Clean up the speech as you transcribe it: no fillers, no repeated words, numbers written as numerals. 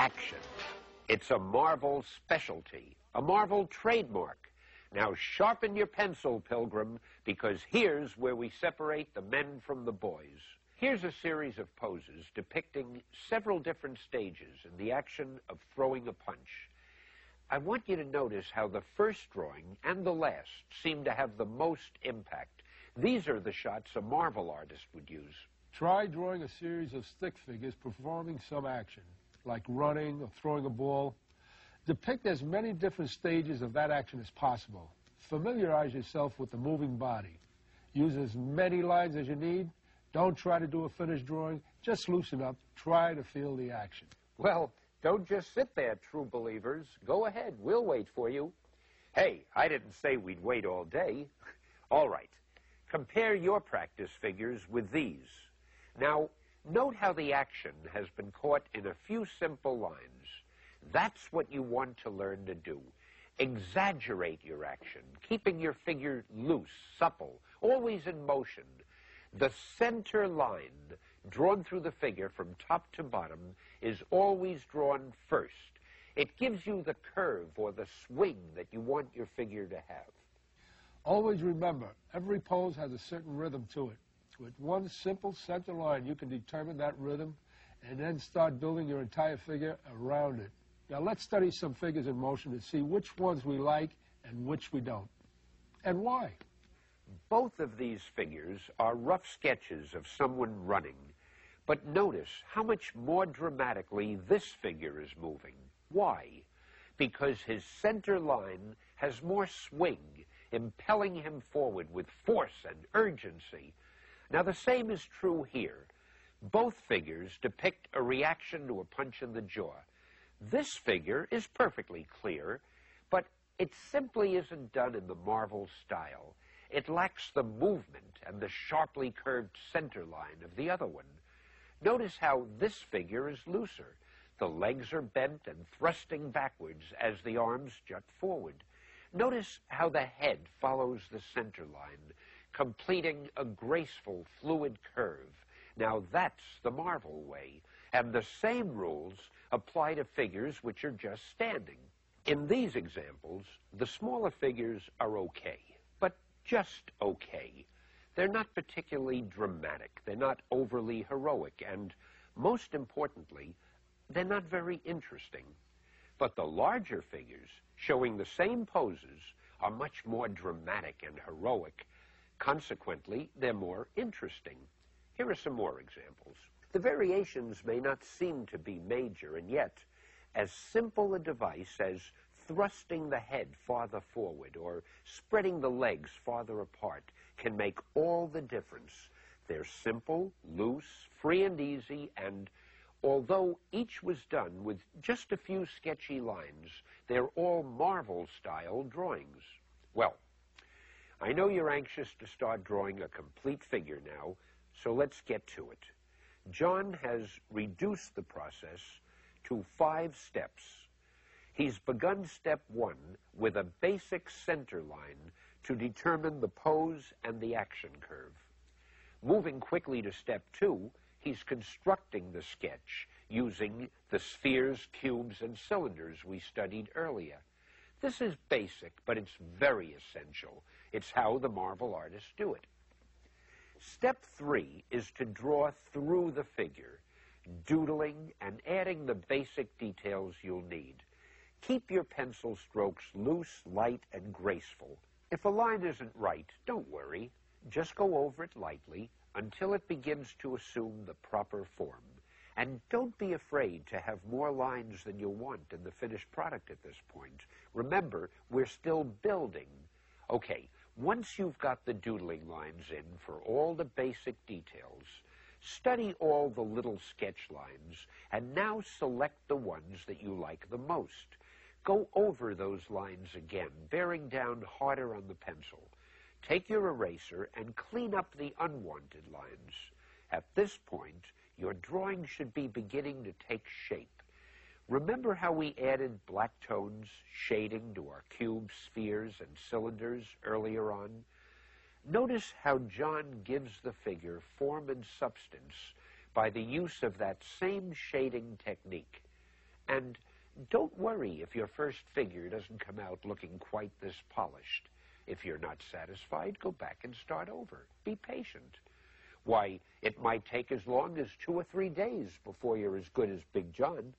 action. It's a Marvel specialty, a Marvel trademark. Now sharpen your pencil, Pilgrim, because here's where we separate the men from the boys. Here's a series of poses depicting several different stages in the action of throwing a punch. I want you to notice how the first drawing and the last seem to have the most impact. These are the shots a Marvel artist would use. Try drawing a series of stick figures performing some action, like running or throwing a ball. Depict as many different stages of that action as possible. Familiarize yourself with the moving body. Use as many lines as you need. Don't try to do a finished drawing. Just loosen up. Try to feel the action. Well, don't just sit there, true believers. Go ahead. We'll wait for you. Hey, I didn't say we'd wait all day. All right. Compare your practice figures with these. Now, note how the action has been caught in a few simple lines. That's what you want to learn to do. Exaggerate your action, keeping your figure loose, supple, always in motion. The center line drawn through the figure from top to bottom is always drawn first. It gives you the curve or the swing that you want your figure to have. Always remember, every pose has a certain rhythm to it. With one simple center line, you can determine that rhythm and then start building your entire figure around it. Now let's study some figures in motion to see which ones we like and which we don't. And why? Both of these figures are rough sketches of someone running. But notice how much more dramatically this figure is moving. Why? Because his center line has more swing, impelling him forward with force and urgency. Now the same is true here. Both figures depict a reaction to a punch in the jaw. This figure is perfectly clear, but it simply isn't done in the Marvel style. It lacks the movement and the sharply curved center line of the other one. Notice how this figure is looser. The legs are bent and thrusting backwards as the arms jut forward. Notice how the head follows the center line, completing a graceful, fluid curve. Now that's the Marvel way, and the same rules apply to figures which are just standing. In these examples, the smaller figures are okay, but just okay. They're not particularly dramatic, they're not overly heroic, and most importantly, they're not very interesting. But the larger figures, showing the same poses, are much more dramatic and heroic. Consequently, they're more interesting. Here are some more examples. The variations may not seem to be major, and yet, as simple a device as thrusting the head farther forward or spreading the legs farther apart can make all the difference. They're simple, loose, free and easy, and although each was done with just a few sketchy lines, they're all Marvel-style drawings. Well, I know you're anxious to start drawing a complete figure now, so let's get to it. John has reduced the process to 5 steps. He's begun step 1 with a basic center line to determine the pose and the action curve. Moving quickly to step 2, he's constructing the sketch using the spheres, cubes, and cylinders we studied earlier. This is basic, but it's very essential. It's how the Marvel artists do it. Step 3 is to draw through the figure, doodling and adding the basic details you'll need. Keep your pencil strokes loose, light, and graceful. If a line isn't right, don't worry. Just go over it lightly until it begins to assume the proper form. And don't be afraid to have more lines than you'll want in the finished product at this point. Remember, we're still building. Okay, once you've got the doodling lines in for all the basic details, study all the little sketch lines and now select the ones that you like the most. Go over those lines again, bearing down harder on the pencil. Take your eraser and clean up the unwanted lines. At this point, your drawing should be beginning to take shape. Remember how we added black tones, shading to our cubes, spheres, and cylinders earlier on? Notice how John gives the figure form and substance by the use of that same shading technique. And don't worry if your first figure doesn't come out looking quite this polished. If you're not satisfied, go back and start over. Be patient. Why, it might take as long as 2 or 3 days before you're as good as Big John.